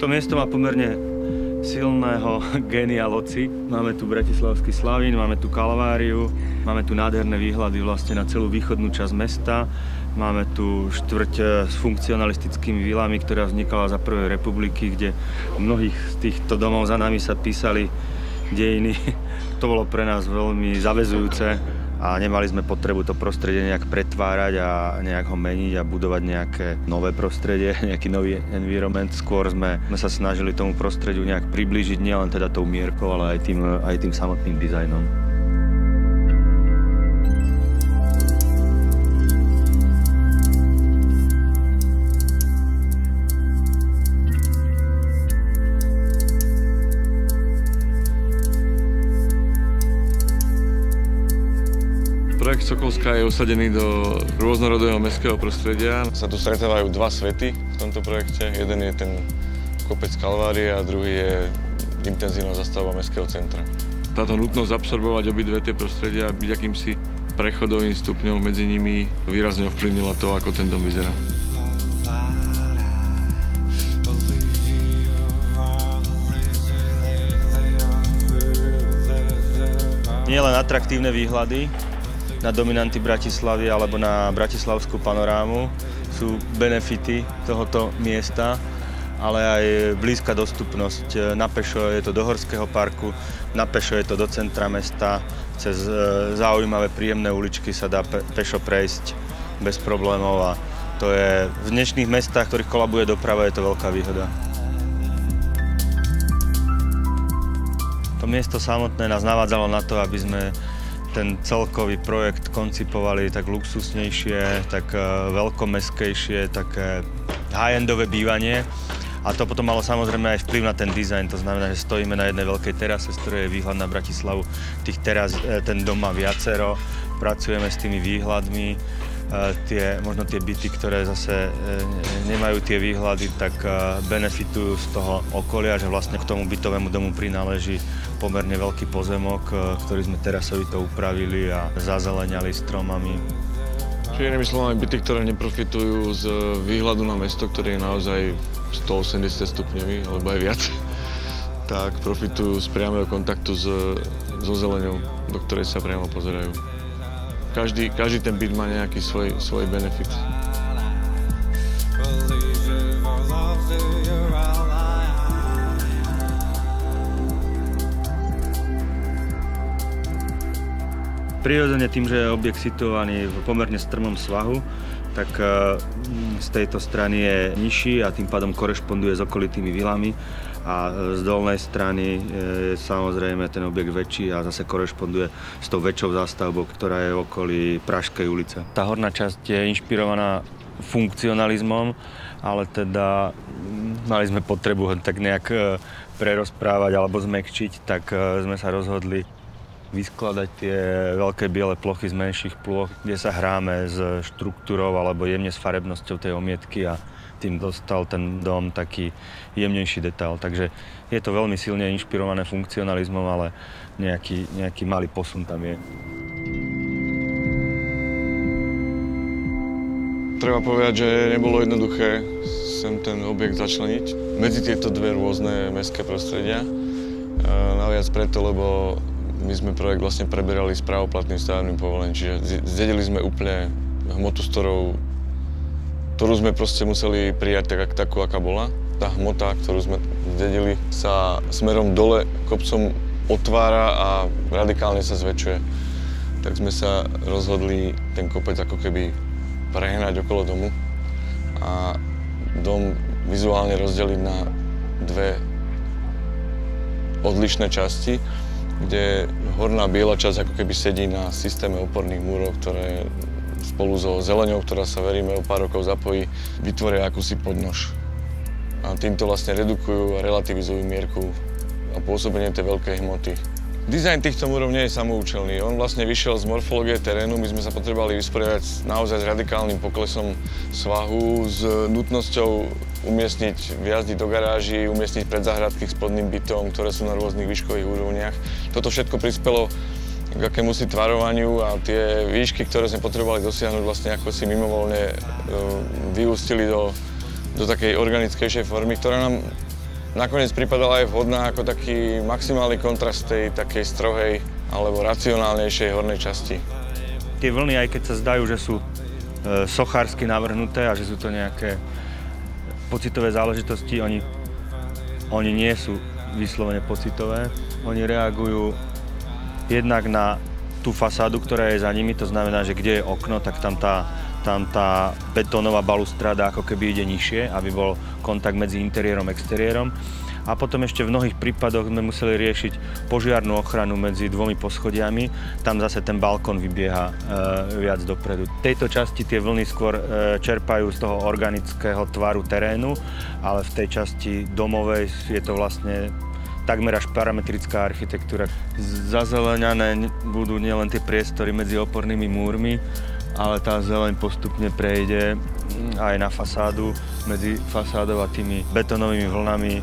miesto má pomerne silného génia loci. Máme tu bratislavský Slavín, máme tu Kalváriu, máme tu nádherné výhľady vlastne na celú východnú časť mesta. Máme tu štvrť s funkcionalistickými vilami, ktorá vznikala za prvej republiky, kde v mnohých z týchto domov za nami sa písali dejiny. To bolo pre nás veľmi zaväzujúce a nemali sme potrebu to prostredie nejak pretvárať a nejak ho meniť a budovať nejaké nové prostredie, nejaký nový environment. Skôr sme sa snažili tomu prostrediu nejak priblížiť, nielen teda tou mierkou, ale aj tým samotným dizajnom. Projekt Sokolská je usadený do rôznorodého mestského prostredia. Sa tu stretávajú dva svety v tomto projekte. Jeden je ten kopec Kalvárie a druhý je intenzívna zastavba mestského centra. Táto nutnosť absorbovať obidve tie prostredia a byť akýmsi prechodovým stupňom medzi nimi výrazne ovplyvnila to, ako ten dom vyzerá. Nie len atraktívne výhľady na dominanty Bratislavy alebo na bratislavskú panorámu sú benefity tohoto miesta, ale aj blízka dostupnosť. Na pešo je to do Horského parku, na pešo je to do centra mesta, cez zaujímavé, príjemné uličky sa dá pešo prejsť bez problémov a to je v dnešných mestách, v ktorých kolabuje doprava, je to veľká výhoda. To miesto samotné nás navádzalo na to, aby sme ten celkový projekt koncipovali tak luxusnejšie, tak veľkomestskejšie, také high-endové bývanie. A to potom malo samozrejme aj vplyv na ten dizajn. To znamená, že stojíme na jednej veľkej terase, z ktorej je výhľad na Bratislavu. Tých teras ten dom má viacero, pracujeme s tými výhľadmi. Možno tie byty, ktoré zase nemajú tie výhľady, tak benefitujú z toho okolia, že vlastne k tomu bytovému domu prináleží pomerne veľký pozemok, ktorý sme terasovito upravili a zazeleňali stromami. Čiže inými slovami, byty, ktoré neprofitujú z výhľadu na mesto, ktorý je naozaj 180 stupňový, alebo aj viac, tak profitujú z priameho kontaktu so zeleňou, do ktorej sa priamo pozerajú. Každý ten byt má nejaký svoj benefit. Prirodzene tým, že je objekt situovaný v pomerne strmom svahu, tak z tejto strany je nižší a tým pádom korešponduje s okolitými vilami. A z dolnej strany je samozrejme ten objekt väčší a zase korešponduje s tou väčšou zástavbou, ktorá je v okolí Pražskej ulice. Tá horná časť je inšpirovaná funkcionalizmom, ale teda mali sme potrebu ho tak nejak prerozprávať alebo zmäkčiť, tak sme sa rozhodli vyskladať tie veľké biele plochy z menších plôch, kde sa hráme s štruktúrou alebo jemne s farebnosťou tej omietky a tým dostal ten dom taký jemnejší detail. Takže je to veľmi silne inšpirované funkcionalizmom, ale nejaký malý posun tam je. Treba povedať, že nebolo jednoduché sem ten objekt začleniť medzi tieto dve rôzne mestské prostredia. Naviac preto, lebo my sme projekt vlastne preberali s právoplatným stavebným povolením, čiže zdedili sme úplne hmotu, ktorú sme proste museli prijať takú, aká bola. Tá hmota, ktorú sme zdedili, sa smerom dole kopcom otvára a radikálne sa zväčšuje. Tak sme sa rozhodli ten kopec ako keby prehnať okolo domu a dom vizuálne rozdeliť na dve odlišné časti, kde horná biela časť ako keby sedí na systéme oporných múrov, ktoré spolu so zeleňou, ktorá sa veríme o pár rokov zapojí, vytvoria akúsi podnož. A týmto vlastne redukujú a relativizujú mierku a pôsobenie tej veľkej hmoty. Dizajn týchto múrov nie je samoučelný. On vlastne vyšiel z morfológie terénu. My sme sa potrebovali vysporiadať naozaj s radikálnym poklesom svahu, s nutnosťou umiestniť vjazdy do garáží, umiestniť predzáhradky k spodným bytom, ktoré sú na rôznych výškových úrovniach. Toto všetko prispelo k akémusi tvarovaniu a tie výšky, ktoré sme potrebovali dosiahnuť, vlastne ako si mimovoľne vyústili do takej organickejšej formy, ktorá nám nakoniec pripadala aj vhodná ako taký maximálny kontrast tej takej strohej alebo racionálnejšej hornej časti. Tie vlny, aj keď sa zdajú, že sú sochársky navrhnuté a že sú to nejaké pocitové záležitosti, oni nie sú vyslovene pocitové. Oni reagujú jednak na tú fasádu, ktorá je za nimi, to znamená, že kde je okno, tak tam tá betónová balustráda ako keby ide nižšie, aby bol kontakt medzi interiérom a exteriérom. A potom ešte v mnohých prípadoch sme museli riešiť požiarnu ochranu medzi dvomi poschodiami. Tam zase ten balkón vybieha viac dopredu. V tejto časti tie vlny skôr čerpajú z toho organického tvaru terénu, ale v tej časti domovej je to vlastne takmer až parametrická architektúra. Zazeleňané budú nielen tie priestory medzi opornými múrmi, ale tá zeleň postupne prejde aj na fasádu. Medzi fasádou a tými betónovými vlnami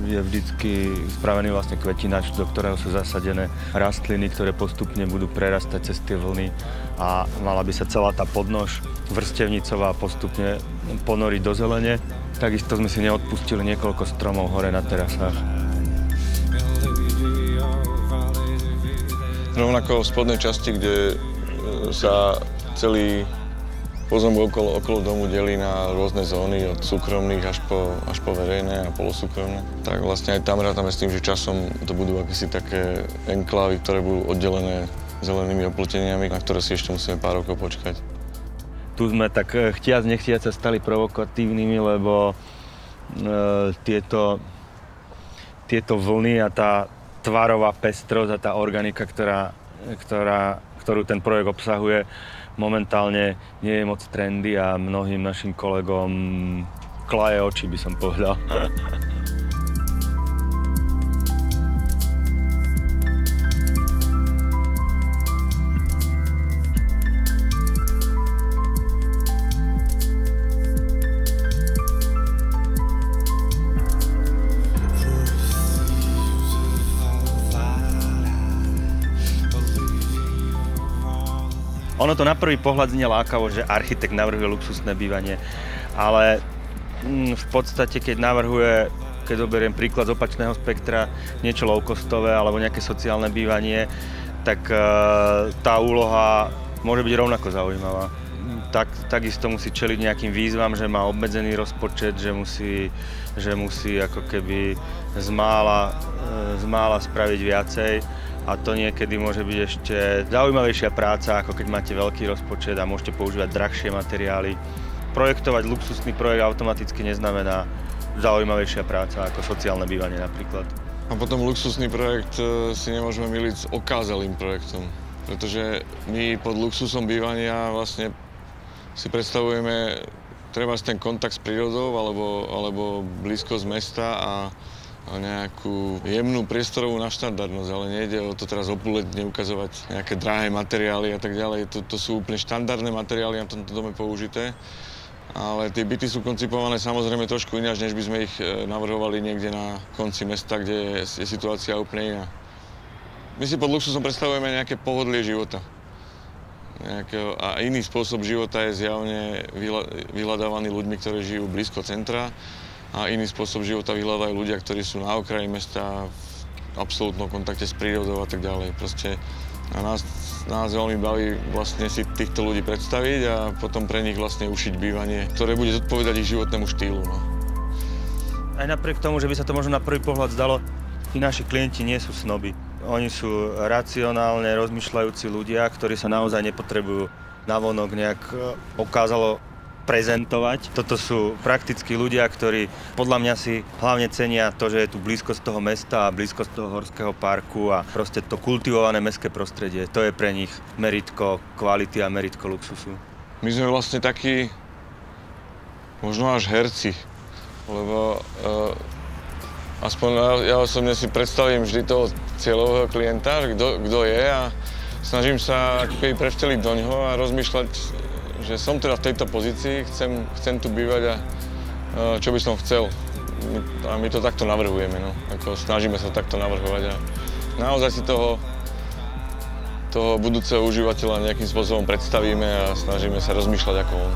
je vždycky spravený vlastne kvetinač, do ktorého sú zasadené rastliny, ktoré postupne budú prerastať cez tie vlny a mala by sa celá tá podnož vrstevnicová postupne ponoriť do zelene. Takisto sme si neodpustili niekoľko stromov hore na terasách. Rovnako v spodnej časti, kde sa celý pozemok okolo domu delí na rôzne zóny, od súkromných až po verejné a polosúkromné. Tak vlastne aj tam rátame s tým, že časom to budú akési také enklávy, ktoré budú oddelené zelenými oploteniami, na ktoré si ešte musíme pár rokov počkať. Tu sme tak chtiac nechtiac sa stali provokatívnymi, lebo tieto vlny a tá tvarová pestrosť a tá organika, ktorú ten projekt obsahuje, momentálne nie je moc trendy a mnohým našim kolegom klaje oči, by som povedal. Ono to na prvý pohľad znie lákavo, že architekt navrhuje luxusné bývanie, ale v podstate, keď zoberiem príklad z opačného spektra, niečo low-costové alebo nejaké sociálne bývanie, tak tá úloha môže byť rovnako zaujímavá. Takisto musí čeliť nejakým výzvam, že má obmedzený rozpočet, že musí ako keby z mála spraviť viacej. A to niekedy môže byť ešte zaujímavejšia práca, ako keď máte veľký rozpočet a môžete používať drahšie materiály. Projektovať luxusný projekt automaticky neznamená zaujímavejšia práca ako sociálne bývanie napríklad. A potom luxusný projekt si nemôžeme myliť s okázalým projektom, pretože my pod luxusom bývania vlastne si predstavujeme trebárs ten kontakt s prírodou alebo blízkosť mesta a nejakú jemnú priestorovú naštandardnosť, ale nejde o to teraz opulentne ukazovať nejaké drahé materiály a tak ďalej. To sú úplne štandardné materiály na tomto dome použité, ale tie byty sú koncipované samozrejme trošku ináč, než by sme ich navrhovali niekde na konci mesta, kde je situácia úplne iná. My si pod luxusom predstavujeme nejaké pohodlie života. A iný spôsob života je zjavne vyhľadávaný ľuďmi, ktorí žijú blízko centra, a iný spôsob života vyhľadajú ľudia, ktorí sú na okraji mesta, v absolútnom kontakte s prírodou a tak ďalej. Proste a nás veľmi baví vlastne si týchto ľudí predstaviť a potom pre nich vlastne ušiť bývanie, ktoré bude zodpovedať ich životnému štýlu. No. Aj napriek tomu, že by sa to možno na prvý pohľad zdalo, tí naši klienti nie sú snoby. Oni sú racionálne rozmýšľajúci ľudia, ktorí sa naozaj nepotrebujú navonok nejak okázalo prezentovať. Toto sú praktickí ľudia, ktorí podľa mňa si hlavne cenia to, že je tu blízkosť toho mesta a blízkosť toho horského parku a proste to kultivované mestské prostredie. To je pre nich meritko kvality a meritko luxusu. My sme vlastne takí možno až herci, lebo aspoň ja osobne si predstavím vždy toho cieľového klienta, kto je a snažím sa ako keby prevteliť do ňoho a rozmýšľať, že som teda v tejto pozícii, chcem tu bývať a čo by som chcel. A my to takto navrhujeme, no. Snažíme sa takto navrhovať a naozaj si toho budúceho užívateľa nejakým spôsobom predstavíme a snažíme sa rozmýšľať ako on.